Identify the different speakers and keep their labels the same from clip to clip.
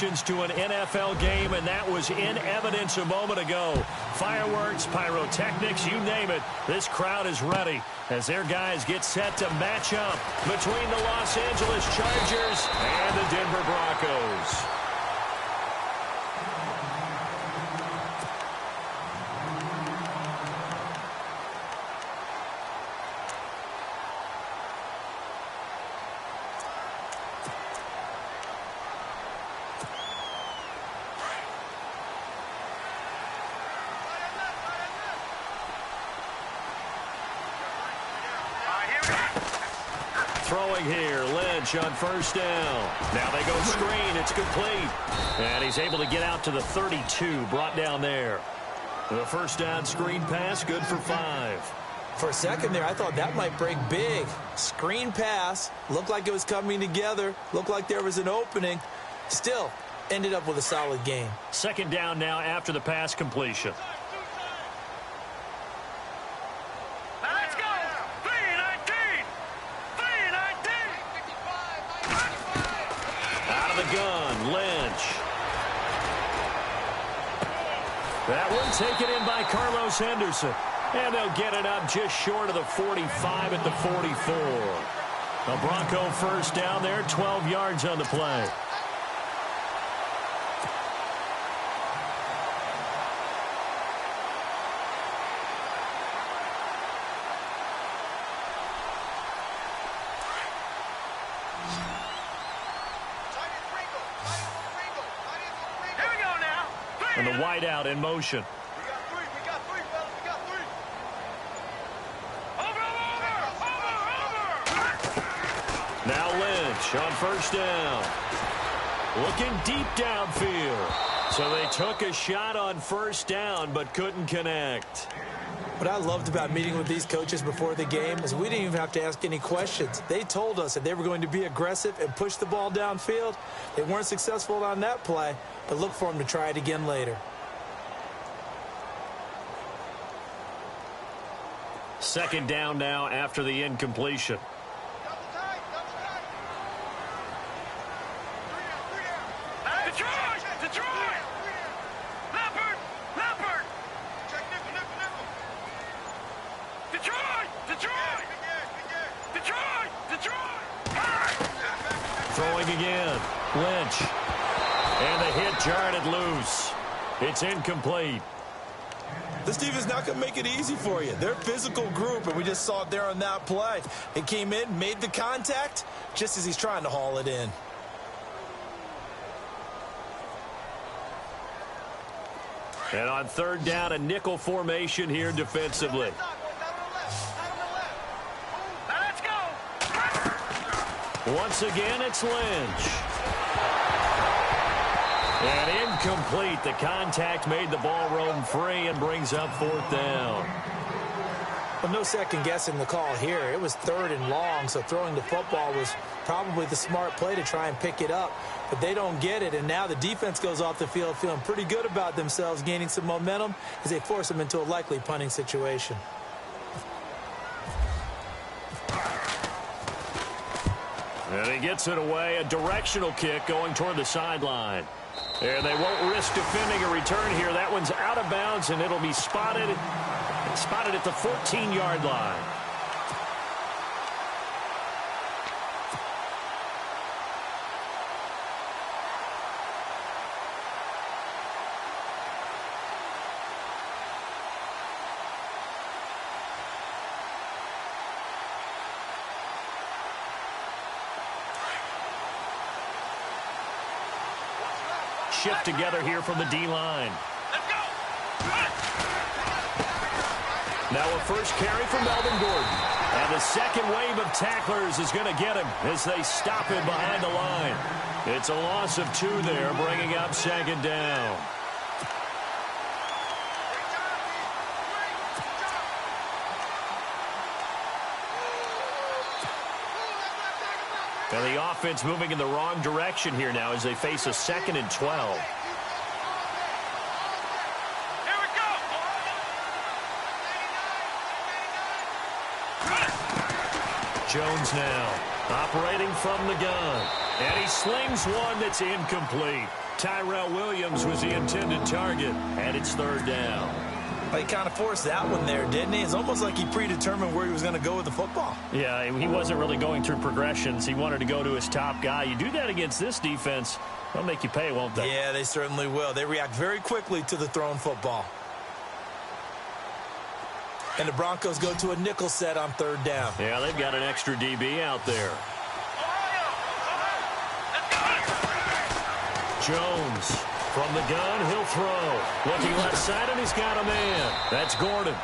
Speaker 1: emotions to an NFL game, and that was in evidence a moment ago. Fireworks, pyrotechnics, you name it. This crowd is ready as their guys get set to match up between the Los Angeles Chargers and the Denver Broncos. Throwing here, Lynch on first down. Now they go screen, it's complete. And he's able to get out to the 32, brought down there. The first down screen pass, good for 5.
Speaker 2: For a second there, I thought that might break big. Screen pass, looked like it was coming together, looked like there was an opening. Still, ended up with a solid game.
Speaker 1: Second down now after the pass completion. Gun, Lynch. That one taken in by Carlos Henderson. And they'll get it up just short of the 45 at the 44. A Bronco first down there, 12 yards on the play. And the wideout in motion.
Speaker 3: We got three, fellas. We got three. Over.
Speaker 1: Now Lynch on first down. Looking deep downfield. So they took a shot on first down but couldn't connect.
Speaker 2: What I loved about meeting with these coaches before the game is we didn't even have to ask any questions. They told us that they were going to be aggressive and push the ball downfield. They weren't successful on that play, but look for them to try it again later.
Speaker 1: Second down now after the incompletion.
Speaker 3: Double tight. Three down. Detroit. Leopard. Check nickel. Detroit.
Speaker 1: Throwing again. Lynch. And the hit jarred it loose. It's incomplete.
Speaker 2: This defense not going to make it easy for you. They're a physical group, and we just saw it there on that play. It came in, made the contact, just as he's trying to haul it in.
Speaker 1: And on third down, a nickel formation here defensively.
Speaker 3: Let's go.
Speaker 1: Once again, it's Lynch. And incomplete. The contact made the ball roam free and brings up fourth down.
Speaker 2: Well, no second guessing the call here. It was third and long, so throwing the football was probably the smart play to try and pick it up. But they don't get it, and now the defense goes off the field feeling pretty good about themselves, gaining some momentum as they force them into a likely punting situation.
Speaker 1: And he gets it away. A directional kick going toward the sideline. And they won't risk defending a return here. That one's out of bounds, and it'll be spotted at the 14-yard line. Shift together here from the D-line.
Speaker 3: Let's go.
Speaker 1: Now a first carry for Melvin Gordon. And the second wave of tacklers is going to get him as they stop him behind the line. It's a loss of 2 there, bringing up second down. And the offense moving in the wrong direction here now as they face a 2nd and 12.
Speaker 3: Here we go.
Speaker 1: Jones now operating from the gun. And he slings one that's incomplete. Tyrell Williams was the intended target, and it's third down.
Speaker 2: Well, he kind of forced that one there, didn't he? It's almost like he predetermined where he was going to go with the football.
Speaker 1: Yeah, he wasn't really going through progressions. He wanted to go to his top guy. You do that against this defense, they'll make you pay, won't they?
Speaker 2: Yeah, they certainly will. They react very quickly to the thrown football. And the Broncos go to a nickel set on third down.
Speaker 1: Yeah, they've got an extra DB out there. Jones from the gun, he'll throw. Looking left side, and he's got a man. That's Gordon.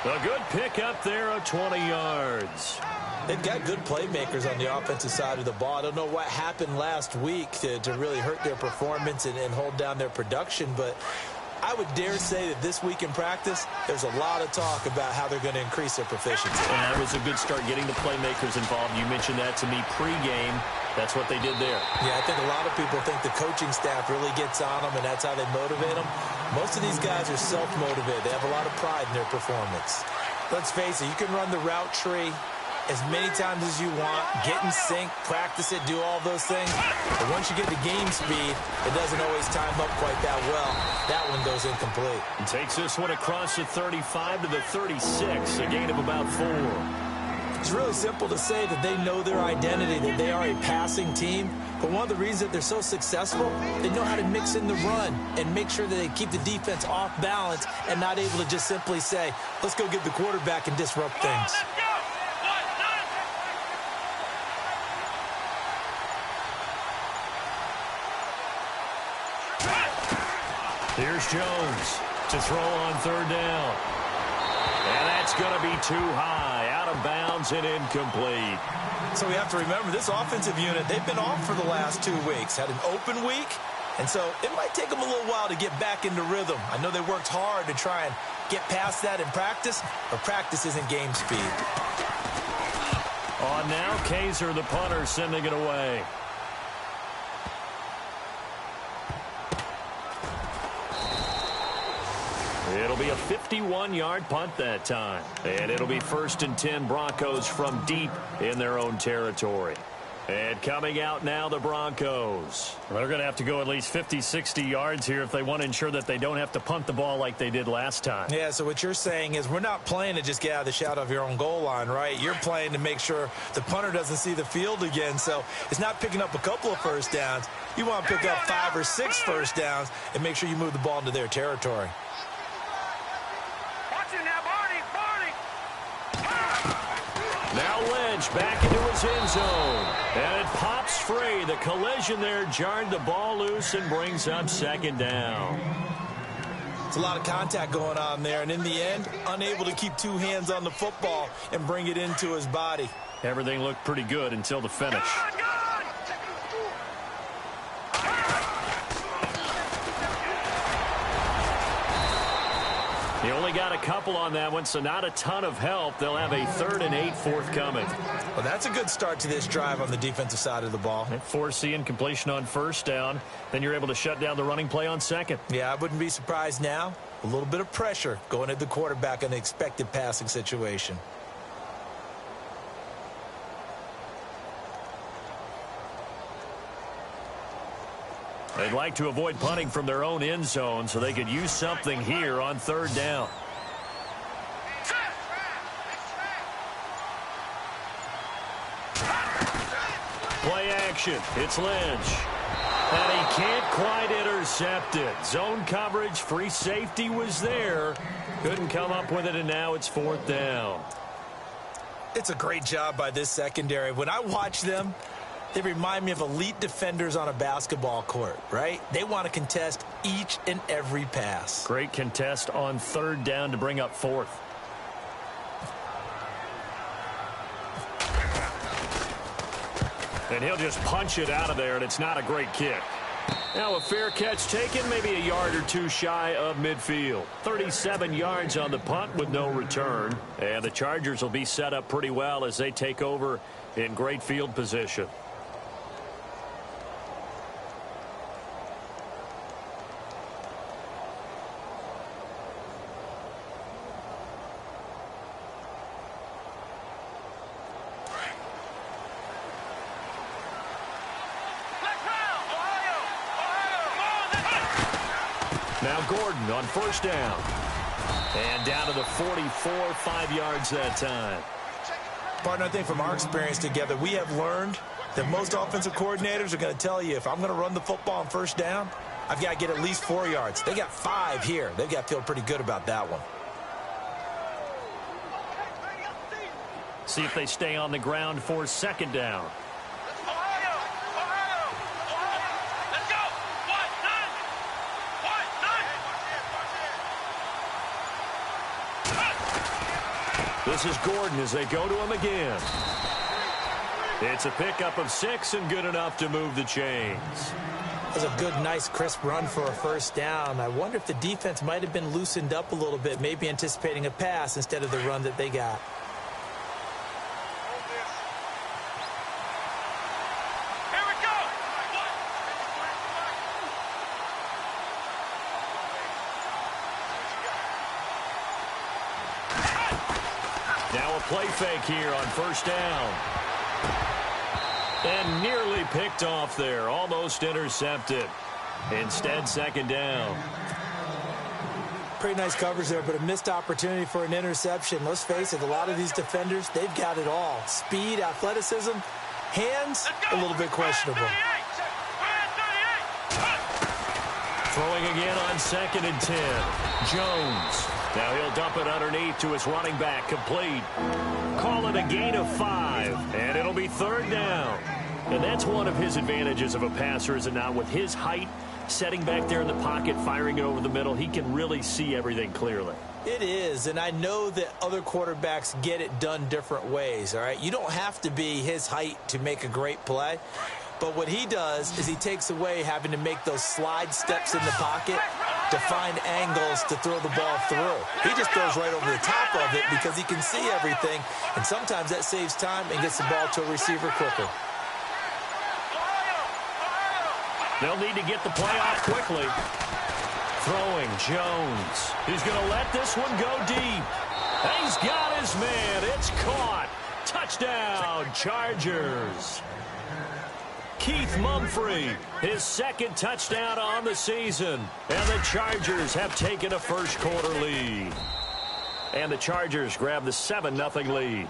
Speaker 1: A good pick up there of 20 yards.
Speaker 2: They've got good playmakers on the offensive side of the ball. I don't know what happened last week to really hurt their performance and hold down their production, but I would dare say that this week in practice, there's a lot of talk about how they're going to increase their proficiency.
Speaker 1: And that was a good start getting the playmakers involved. You mentioned that to me pregame. That's what they did there.
Speaker 2: Yeah, I think a lot of people think the coaching staff really gets on them, and that's how they motivate them. Most of these guys are self-motivated. They have a lot of pride in their performance. Let's face it, you can run the route tree as many times as you want, get in sync, practice it, do all those things. But once you get to game speed, it doesn't always time up quite that well. That one goes incomplete.
Speaker 1: He takes this one across the 35 to the 36, a gain of about 4.
Speaker 2: It's really simple to say that they know their identity, that they are a passing team. But one of the reasons that they're so successful, they know how to mix in the run and make sure that they keep the defense off balance and not able to just simply say, let's go get the quarterback and disrupt things.
Speaker 1: Here's Jones to throw on third down. And that's going to be too high, out of bounds and incomplete.
Speaker 2: So we have to remember this offensive unit, they've been off for the last 2 weeks, had an open week, and so it might take them a little while to get back into rhythm. I know they worked hard to try and get past that in practice, but practice isn't game speed.
Speaker 1: On now, Kaiser, the punter, sending it away. It'll be a 51-yard punt that time. And it'll be 1st and 10 Broncos from deep in their own territory. And coming out now, the Broncos. They're going to have to go at least 50, 60 yards here if they want to ensure that they don't have to punt the ball like they did last time.
Speaker 2: Yeah, so what you're saying is we're not playing to just get out of the shadow of your own goal line, right? You're playing to make sure the punter doesn't see the field again. So it's not picking up a couple of first downs. You want to pick up 5 or 6 first downs and make sure you move the ball into their territory.
Speaker 1: Now Lynch back into his end zone. And it pops free. The collision there jarred the ball loose and brings up 2nd down.
Speaker 2: It's a lot of contact going on there. And in the end, unable to keep 2 hands on the football and bring it into his body.
Speaker 1: Everything looked pretty good until the finish. He only got a couple on that one, so not a ton of help. They'll have a 3rd and 8 forthcoming.
Speaker 2: Well, that's a good start to this drive on the defensive side of the ball.
Speaker 1: Foreseeing completion on 1st down. Then you're able to shut down the running play on 2nd.
Speaker 2: Yeah, I wouldn't be surprised now. A little bit of pressure going at the quarterback in an expected passing situation.
Speaker 1: They'd like to avoid punting from their own end zone so they could use something here on 3rd down. Play action. It's Lynch. And he can't quite intercept it. Zone coverage, free safety was there. Couldn't come up with it, and now it's 4th down.
Speaker 2: It's a great job by this secondary. When I watch them, they remind me of elite defenders on a basketball court, right? They want to contest each and every pass.
Speaker 1: Great contest on 3rd down to bring up 4th. And he'll just punch it out of there, and it's not a great kick. Now a fair catch taken, maybe a yard or 2 shy of midfield. 37 yards on the punt with no return. And the Chargers will be set up pretty well as they take over in great field position. Now Gordon on first down. And down to the 44, 5 yards that time.
Speaker 2: Partner, I think from our experience together, we have learned that most offensive coordinators are going to tell you, if I'm going to run the football on first down, I've got to get at least 4 yards. They got 5 here. They've got to feel pretty good about that one.
Speaker 1: See if they stay on the ground for second down.
Speaker 3: Let's go. What? None.
Speaker 1: This is Gordon as they go to him again. It's a pickup of 6 and good enough to move the chains.
Speaker 2: That was a good, nice, crisp run for a first down. I wonder if the defense might have been loosened up a little bit, maybe anticipating a pass instead of the run that they got.
Speaker 3: Here we go.
Speaker 1: Now a play fake here on first down. And nearly picked off there. Almost intercepted. Instead, second down.
Speaker 2: Pretty nice coverage there, but a missed opportunity for an interception. Let's face it, a lot of these defenders, they've got it all. Speed, athleticism, hands, a little bit questionable.
Speaker 1: Throwing again on 2nd and 10. Jones. Now he'll dump it underneath to his running back. Complete. Call it a gain of 5. And it'll be third down. And that's one of his advantages of a passer, is it not? With his height, setting back there in the pocket, firing it over the middle, he can really see everything clearly.
Speaker 2: It is, and I know that other quarterbacks get it done different ways, all right? You don't have to be his height to make a great play. But what he does is he takes away having to make those slide steps in the pocket to find angles to throw the ball through. He just throws right over the top of it because he can see everything, and sometimes that saves time and gets the ball to a receiver quicker.
Speaker 1: They'll need to get the play off quickly. Throwing, Jones. He's going to let this one go deep. He's got his man. It's caught. Touchdown, Chargers. Keith Mumphrey, his 2nd touchdown on the season. And the Chargers have taken a first-quarter lead. And the Chargers grab the 7-0 lead.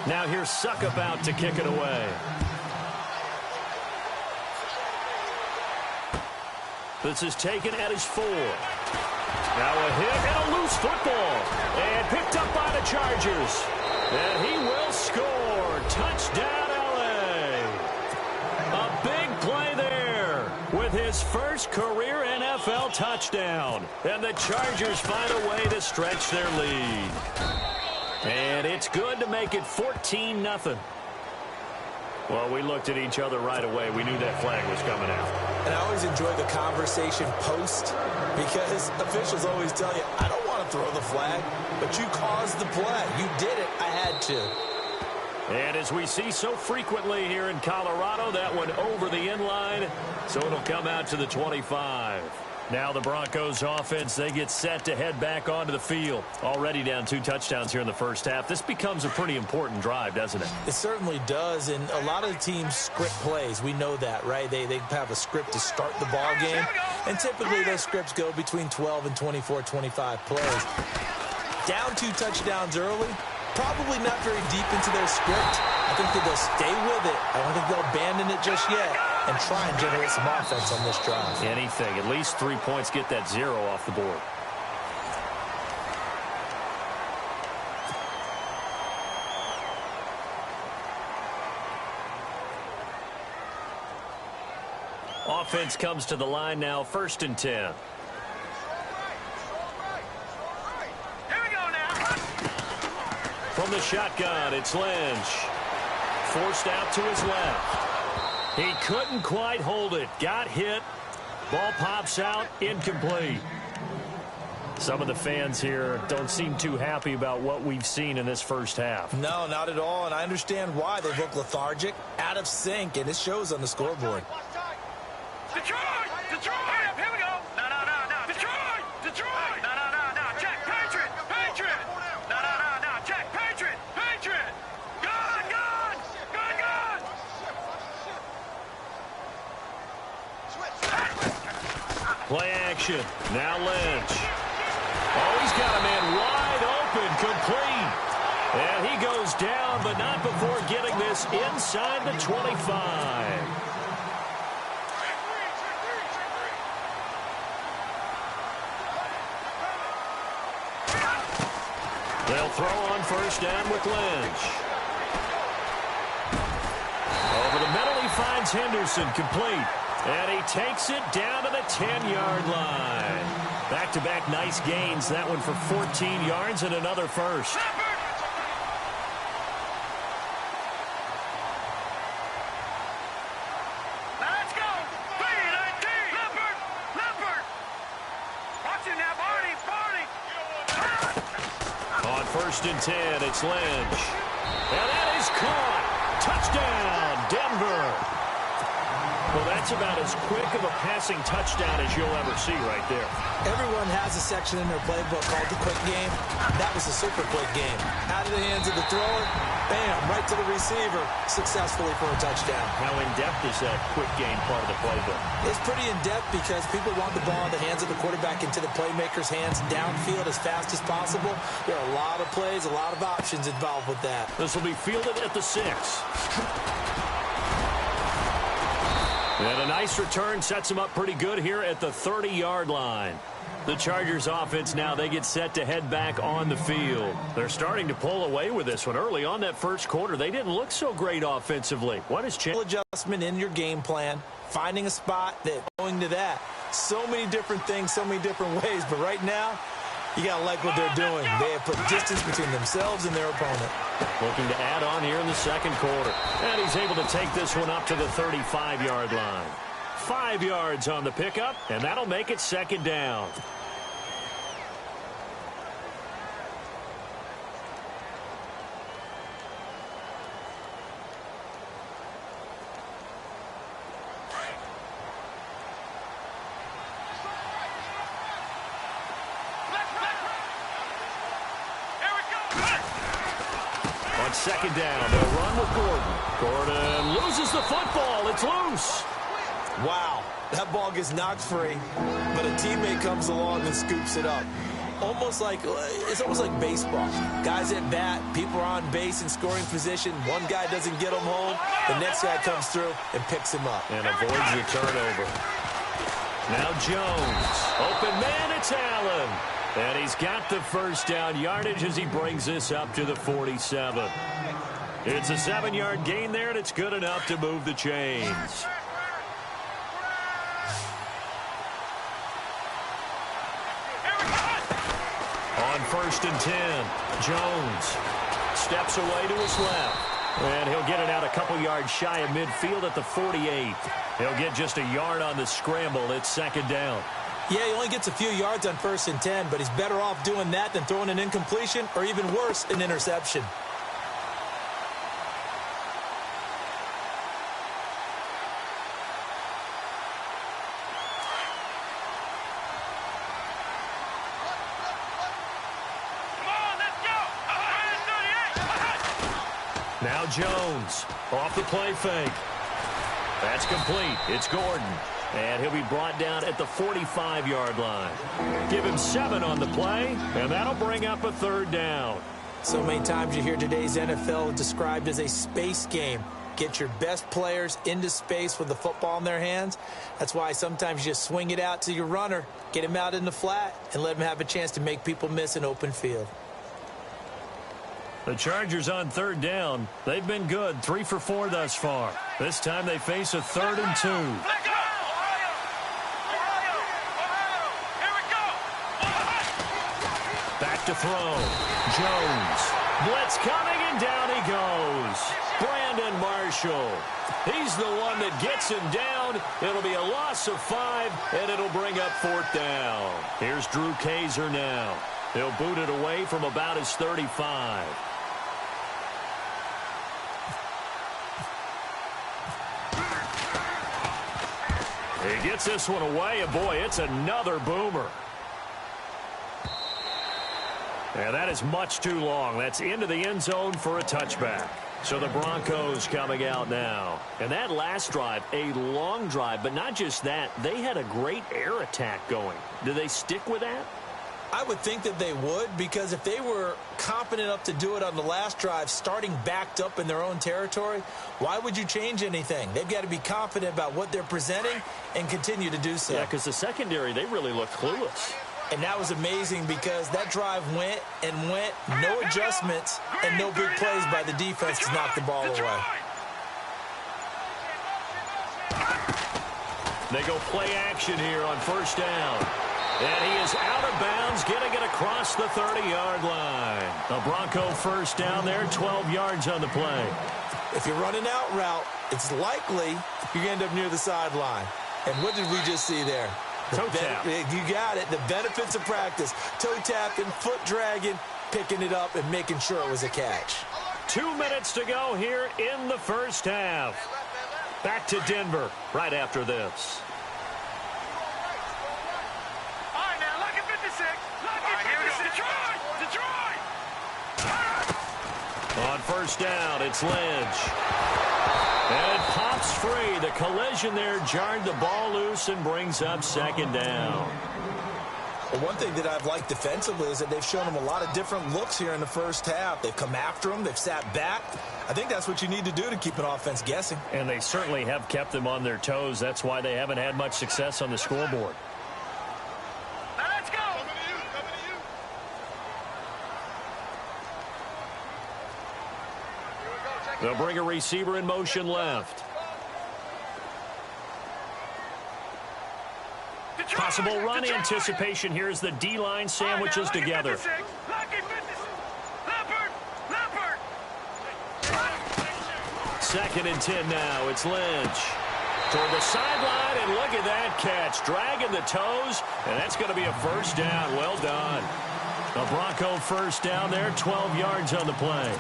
Speaker 1: Now here's Suckup out to kick it away. This is taken at his 4. Now a hit and a loose football. And picked up by the Chargers. And he will score. Touchdown, L.A. A big play there with his first career NFL touchdown. And the Chargers find a way to stretch their lead. And it's good to make it 14-0. Well, we looked at each other right away. We knew that flag was coming out.
Speaker 2: And I always enjoy the conversation post because officials always tell you, I don't want to throw the flag, but you caused the play. You did it. I had to.
Speaker 1: And as we see so frequently here in Colorado, that one over the end line, so it'll come out to the 25. Now the Broncos offense, they get set to head back onto the field. Already down 2 touchdowns here in the first half. This becomes a pretty important drive, doesn't it?
Speaker 2: It certainly does, and a lot of the teams script plays. We know that, right? They have a script to start the ball game, and typically those scripts go between 12 and 24, 25 plays. Down 2 touchdowns early, probably not very deep into their script. I think that they'll stay with it. I don't think they'll abandon it just yet and try and generate some offense on this drive.
Speaker 1: Anything. At least 3 points, get that 0 off the board. Offense comes to the line now, 1st and 10.
Speaker 3: Here we go now.
Speaker 1: From the shotgun, it's Lynch. Forced out to his left. He couldn't quite hold it. Got hit. Ball pops out. Incomplete. Some of the fans here don't seem too happy about what we've seen in this first half.
Speaker 2: No, not at all, and I understand why. They look lethargic, out of sync, and it shows on the scoreboard.
Speaker 3: Detroit! Detroit! Here we go! No. Detroit! Detroit! No. Check! Patriot! No. Check! Patriot! Patriot! Go!
Speaker 1: Play action. Now Lynch. Oh, he's got a man wide open, complete. And he goes down, but not before getting this inside the 25. They'll throw on first down with Lynch. Over the middle, he finds Henderson, complete. And he takes it down to the 10-yard line. Back-to-back nice gains. That one for 14 yards and another first.
Speaker 3: Let's go. Leopard. Watch him now, Barney.
Speaker 1: On first and 10, it's Lynch. And that is caught. Touchdown, Denver. Well, that's about as quick of a passing touchdown as you'll ever see right there.
Speaker 2: Everyone has a section in their playbook called the quick game. That was a super quick game. Out of the hands of the thrower, bam, right to the receiver, successfully for a touchdown.
Speaker 1: How in-depth is that quick game part of the playbook?
Speaker 2: It's pretty in-depth because people want the ball in the hands of the quarterback into the playmaker's hands downfield as fast as possible. There are a lot of plays, a lot of options involved with that.
Speaker 1: This will be fielded at the 6. And a nice return sets them up pretty good here at the 30-yard line. The Chargers offense now, they get set to head back on the field. They're starting to pull away with this one. Early on that first quarter, they didn't look so great offensively. What has changed?
Speaker 2: Adjustment in your game plan, finding a spot that going to that. So many different things, so many different ways. But right now, you got to like what they're doing. They have put distance between themselves and their opponent.
Speaker 1: Looking to add on here in the second quarter. And he's able to take this one up to the 35-yard line. 5 yards on the pickup, and that'll make it second down. Second down, they'll run with Gordon. Gordon loses the football. It's loose.
Speaker 2: Wow, that ball gets knocked free, but a teammate comes along and scoops it up. It's almost like baseball. Guys at bat, people are on base in scoring position. One guy doesn't get him home. The next guy comes through and picks him up.
Speaker 1: And avoids the turnover. Now Jones. Open man, it's Allen. And he's got the first down yardage as he brings this up to the 47. It's a 7-yard gain there, and it's good enough to move the chains. On first and 10, Jones steps away to his left. And he'll get it out a couple yards shy of midfield at the 48. He'll get just a yard on the scramble. It's second down.
Speaker 2: Yeah, he only gets a few yards on first and 10, but he's better off doing that than throwing an incompletion or even worse, an interception.
Speaker 1: Now Jones off the play fake. That's complete. It's Gordon. And he'll be brought down at the 45-yard line. Give him 7 on the play, and that'll bring up a third down.
Speaker 2: So many times you hear today's NFL described as a space game. Get your best players into space with the football in their hands. That's why sometimes you just swing it out to your runner, get him out in the flat, and let him have a chance to make people miss an open field.
Speaker 1: The Chargers on third down. They've been good, 3 for 4 thus far. This time they face a 3rd and 2. Back to throw. Jones. Blitz coming, and down he goes. Brandon Marshall. He's the one that gets him down. It'll be a loss of 5, and it'll bring up 4th down. Here's Drew Kaiser now. He'll boot it away from about his 35. He gets this one away, and boy, it's another boomer. And that is much too long. That's into the end zone for a touchback. So the Broncos coming out now. And that last drive, a long drive, but not just that. They had a great air attack going. Do they stick with that?
Speaker 2: I would think that they would, because if they were confident enough to do it on the last drive, starting backed up in their own territory, why would you change anything? They've got to be confident about what they're presenting and continue to do so.
Speaker 1: Yeah, because the secondary, they really looked clueless.
Speaker 2: And that was amazing because that drive went and went, no adjustments, and no big plays by the defense to knock the ball away.
Speaker 1: They go play action here on first down. And he is out of bounds, getting it across the 30-yard line. A Bronco first down there, 12 yards on the play.
Speaker 2: If you're running out route, it's likely you're going to end up near the sideline. And what did we just see there?
Speaker 1: Toe tap.
Speaker 2: You got it. The benefits of practice. Toe tapping, foot dragging, picking it up, and making sure it was a catch.
Speaker 1: 2 minutes to go here in the first half. Back to Denver right after this.
Speaker 3: All right, now, look at 56. Look at 56. Detroit.
Speaker 1: On first down, it's Lynch. And it pops free. The collision there jarred the ball loose and brings up second down.
Speaker 2: Well, one thing that I've liked defensively is that they've shown them a lot of different looks here in the first half. They've come after them. They've sat back. I think that's what you need to do to keep an offense guessing.
Speaker 1: And they certainly have kept them on their toes. That's why they haven't had much success on the scoreboard.
Speaker 3: Now, let's go.
Speaker 1: They'll bring a receiver in motion left. Possible run anticipation here as the D-line sandwiches together. Second and 10 now. It's Lynch. Toward the sideline, and look at that catch. Dragging the toes, and that's going to be a first down. Well done. A Bronco first down there, 12 yards on the play.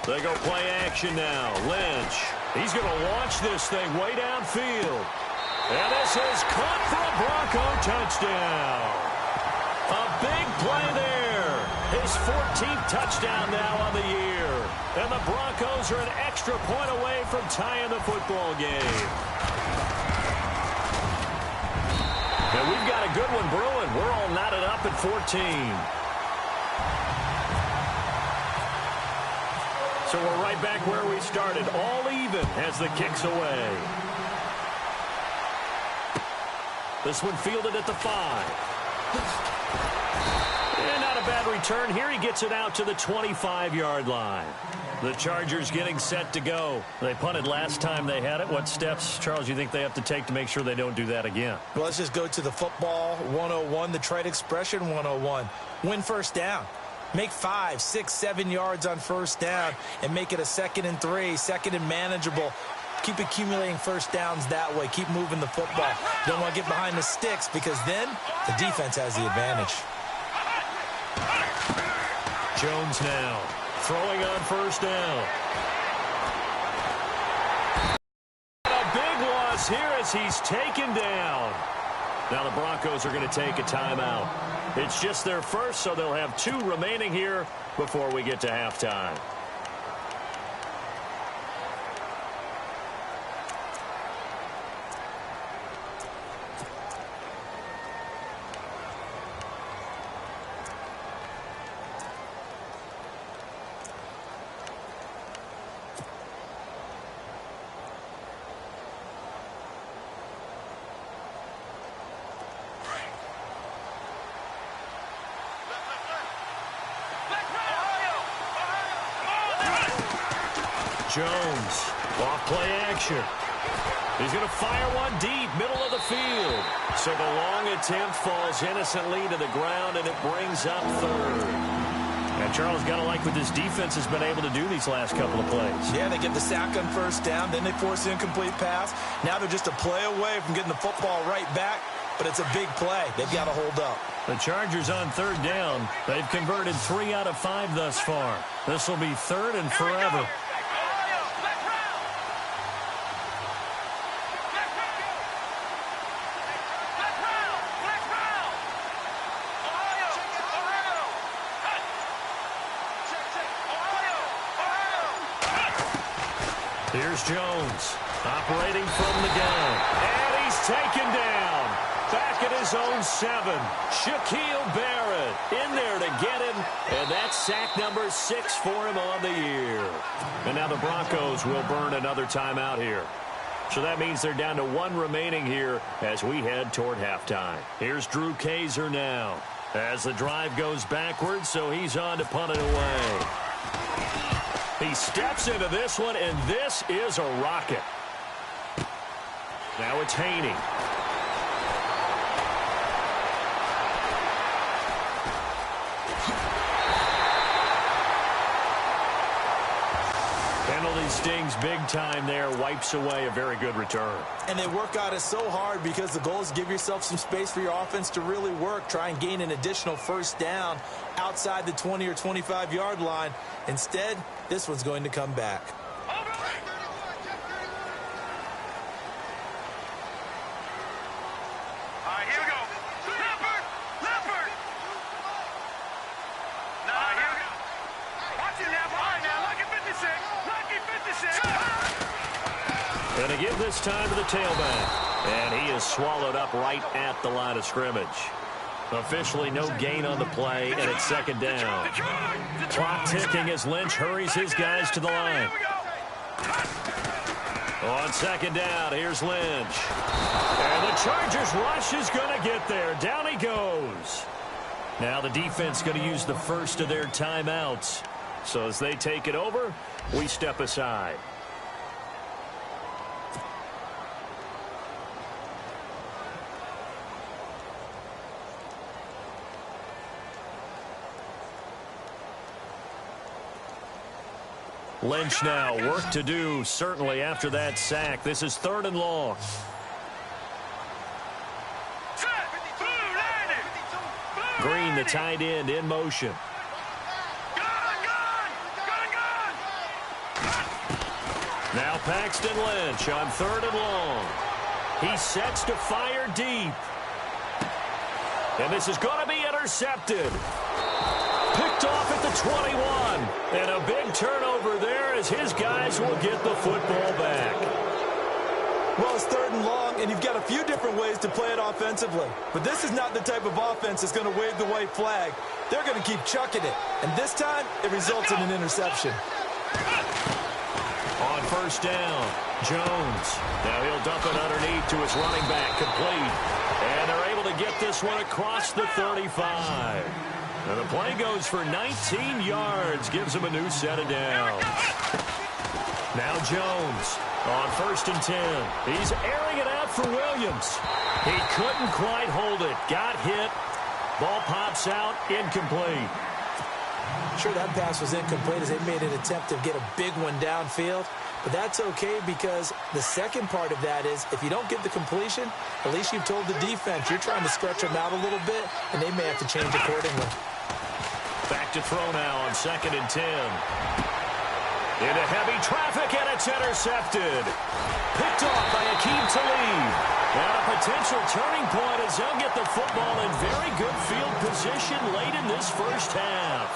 Speaker 1: They go play action now. Lynch. He's going to launch this thing way downfield. And this is caught for a Bronco touchdown. A big play there. His 14th touchdown now on the year. And the Broncos are an extra point away from tying the football game. And we've got a good one brewing. We're all knotted up at 14. So we're right back where we started, all even as the kick's away. This one fielded at the 5. And not a bad return here. He gets it out to the 25-yard line. The Chargers getting set to go. They punted last time they had it. What steps, Charles, you think they have to take to make sure they don't do that again?
Speaker 2: Well, let's just go to the football 101, the trade expression 101. Win first down. Make 5, 6, 7 yards on first down and make it a 2nd and 3, 2nd and manageable. Keep accumulating first downs that way. Keep moving the football. Don't want to get behind the sticks because then the defense has the advantage.
Speaker 1: Jones now throwing on first down. A big loss here as he's taken down. Now the Broncos are going to take a timeout. It's just their first, so they'll have 2 remaining here before we get to halftime. Jones, off play action. He's going to fire one deep, middle of the field. So the long attempt falls innocently to the ground, and it brings up 3rd. And Charles, got to like what this defense has been able to do these last couple of plays.
Speaker 2: Yeah, they get the sack on first down, then they force the incomplete pass. Now they're just a play away from getting the football right back, but it's a big play. They've got to hold up.
Speaker 1: The Chargers on third down. They've converted 3 out of 5 thus far. This will be third and forever. Here's Jones, operating from the gun. And he's taken down. Back at his own 7. Shaquille Barrett in there to get him. And that's sack number 6 for him on the year. And now the Broncos will burn another timeout here. So that means they're down to 1 remaining here as we head toward halftime. Here's Drew Kaiser now as the drive goes backwards, so he's on to punt it away. He steps into this one, and this is a rocket. Now it's Haney. Penalty stings big time there, wipes away a very good return.
Speaker 2: And they work out it so hard because the goal is to give yourself some space for your offense to really work. Try and gain an additional first down outside the 20 or 25-yard line. Instead, this one's going to come back.
Speaker 3: All right, here we go. Leopard! Now, here we go. Watch it now. All right, now, lucky 56. Lucky 56.
Speaker 1: Going to give this time to the tailback. And he is swallowed up right at the line of scrimmage. Officially no gain on the play, and it's second down. Clock ticking as Lynch hurries his guys to the line. On second down, here's Lynch. And the Chargers rush is going to get there. Down he goes. Now the defense going to use the first of their timeouts. So as they take it over, we step aside. Lynch now, work to do, certainly after that sack. This is third and long. Green, the tight end, in motion. Now Paxton Lynch on third and long. He sets to fire deep. And this is going to be intercepted. Picked off at the 21. And a big turnover there as his guys will get the football back.
Speaker 2: Well, it's third and long, and you've got a few different ways to play it offensively. But this is not the type of offense that's going to wave the white flag. They're going to keep chucking it. And this time, it results in an interception.
Speaker 1: On first down, Jones. Now he'll dump it underneath to his running back, complete. And they're able to get this one across the 35. And the play goes for 19 yards, gives him a new set of downs. Now Jones on first and 10. He's airing it out for Williams. He couldn't quite hold it. Got hit. Ball pops out, incomplete.
Speaker 2: Sure, that pass was incomplete as they made an attempt to get a big one downfield. But that's okay because the second part of that is if you don't get the completion, at least you've told the defense you're trying to stretch them out a little bit, and they may have to change accordingly.
Speaker 1: Back to throw now on second and 10. Into heavy traffic, and it's intercepted. Picked off by Akeem Talib. And a potential turning point as they'll get the football in very good field position late in this first half.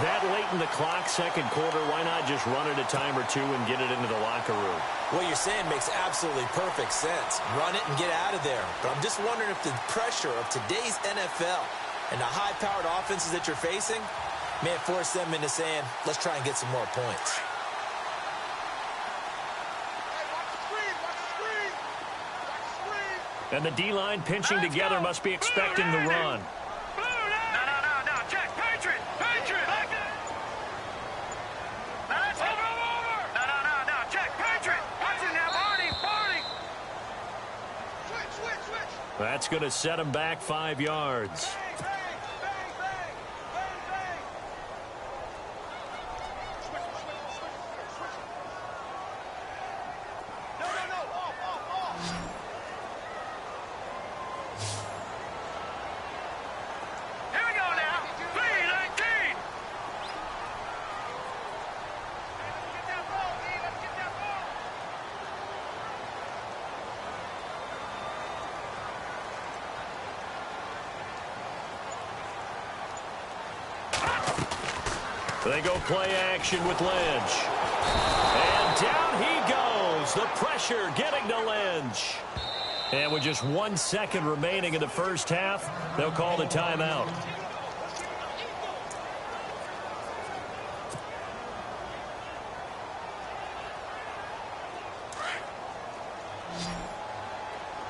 Speaker 1: That late in the clock, second quarter, why not just run it a time or two and get it into the locker room?
Speaker 2: What you're saying makes absolutely perfect sense. Run it and get out of there. But I'm just wondering if the pressure of today's NFL and the high-powered offenses that you're facing may have forced them into saying, let's try and get some more points.
Speaker 1: And the D-line pinching together must be expecting the run.
Speaker 3: No, check, Patriot! That's over! No, check, Patriot! Watch it now, Barney! Switch!
Speaker 1: That's going to set him back 5 yards. They go play action with Lynch. And down he goes. The pressure getting to Lynch. And with just 1 second remaining in the first half, they'll call the timeout.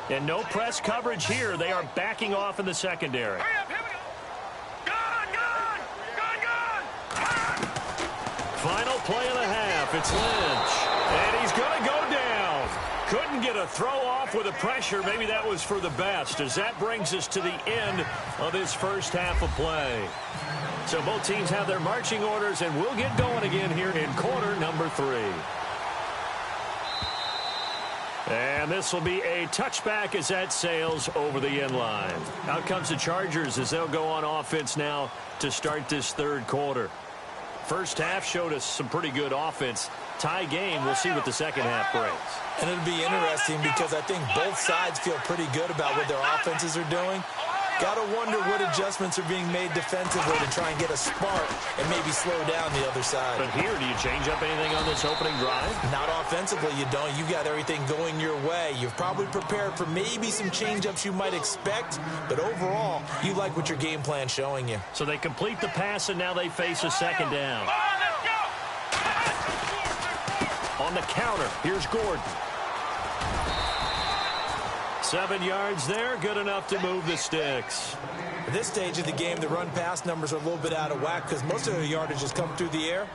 Speaker 1: And no press coverage here. They are backing off in the secondary.
Speaker 3: Hurry up, here we go. Gun.
Speaker 1: Final play of the half. It's Lynch. And he's going to go down. Couldn't get a throw off with the pressure. Maybe that was for the best, as that brings us to the end of this first half of play. So both teams have their marching orders, and we'll get going again here in quarter number 3. And this will be a touchback as that sails over the end line. Out comes the Chargers as they'll go on offense now to start this third quarter. First half showed us some pretty good offense. Tie game, we'll see what the second half brings.
Speaker 2: And it'll be interesting because I think both sides feel pretty good about what their offenses are doing. Got to wonder what adjustments are being made defensively to try and get a spark and maybe slow down the other side.
Speaker 1: But here, do you change up anything on this opening drive?
Speaker 2: Not offensively, you don't. You got everything going your way. You've probably prepared for maybe some change-ups you might expect, but overall, you like what your game plan's showing you.
Speaker 1: So they complete the pass, and now they face a second down. On the counter, here's Gordon. 7 yards there, good enough to move the sticks.
Speaker 2: At this stage of the game, the run-pass numbers are a little bit out of whack because most of the yardage has come through the air.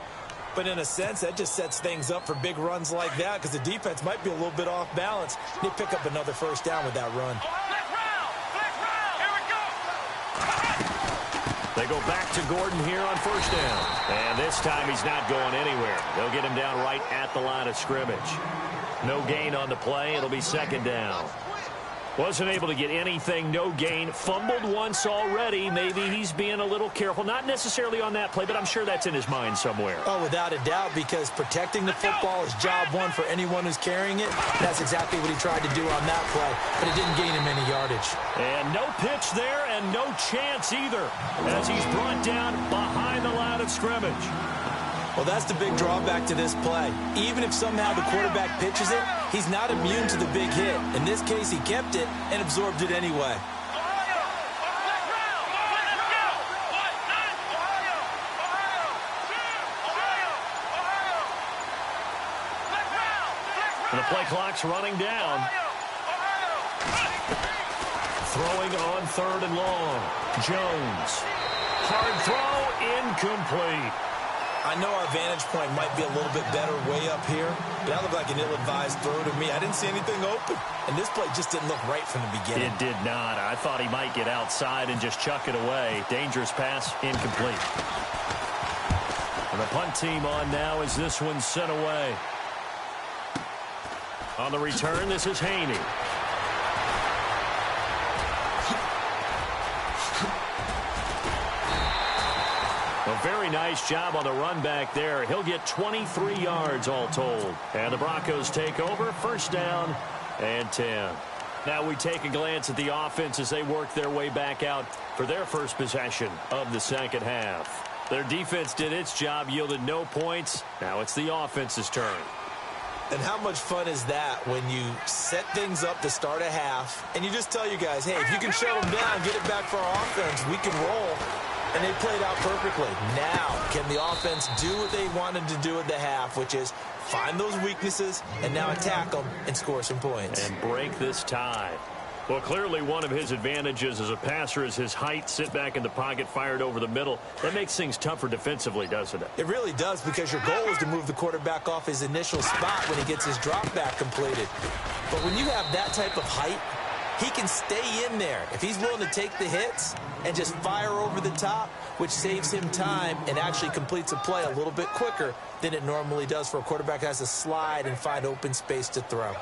Speaker 2: But in a sense, that just sets things up for big runs like that because the defense might be a little bit off balance. They pick up another first down with that run.
Speaker 1: They go back to Gordon here on first down. And this time he's not going anywhere. They'll get him down right at the line of scrimmage. No gain on the play. It'll be second down. Wasn't able to get anything, no gain. Fumbled once already. Maybe he's being a little careful. Not necessarily on that play, but I'm sure that's in his mind somewhere.
Speaker 2: Oh, without a doubt, because protecting the football is job one for anyone who's carrying it. That's exactly what he tried to do on that play, but it didn't gain him any yardage.
Speaker 1: And no pitch there and no chance either as he's brought down behind the line of scrimmage.
Speaker 2: Well, that's the big drawback to this play. Even if somehow the quarterback pitches it, he's not immune to the big hit. In this case, he kept it and absorbed it anyway.
Speaker 1: And the play clock's running down. Throwing on third and long. Jones. Hard throw, incomplete.
Speaker 2: I know our vantage point might be a little bit better way up here, but that looked like an ill-advised throw to me. I didn't see anything open, and this play just didn't look right from the beginning.
Speaker 1: It did not. I thought he might get outside and just chuck it away. Dangerous pass, incomplete. And the punt team on now as this one's sent away. On the return, this is Haney. A very nice job on the run back there. He'll get 23 yards all told. And the Broncos take over, first down and 10. Now we take a glance at the offense as they work their way back out for their first possession of the second half. Their defense did its job, yielded no points. Now it's the offense's turn.
Speaker 2: And how much fun is that when you set things up to start a half, and you just tell your guys, hey, if you can shut them down, get it back for our offense, we can roll. And they played out perfectly. Now, can the offense do what they wanted to do at the half, which is find those weaknesses and now attack them and score some points.
Speaker 1: And break this tie. Well, clearly one of his advantages as a passer is his height. Sit back in the pocket, fired over the middle. That makes things tougher defensively, doesn't it?
Speaker 2: It really does, because your goal is to move the quarterback off his initial spot when he gets his drop back completed. But when you have that type of height, he can stay in there if he's willing to take the hits and just fire over the top, which saves him time and actually completes a play a little bit quicker than it normally does for a quarterback that has to slide and find open space to throw.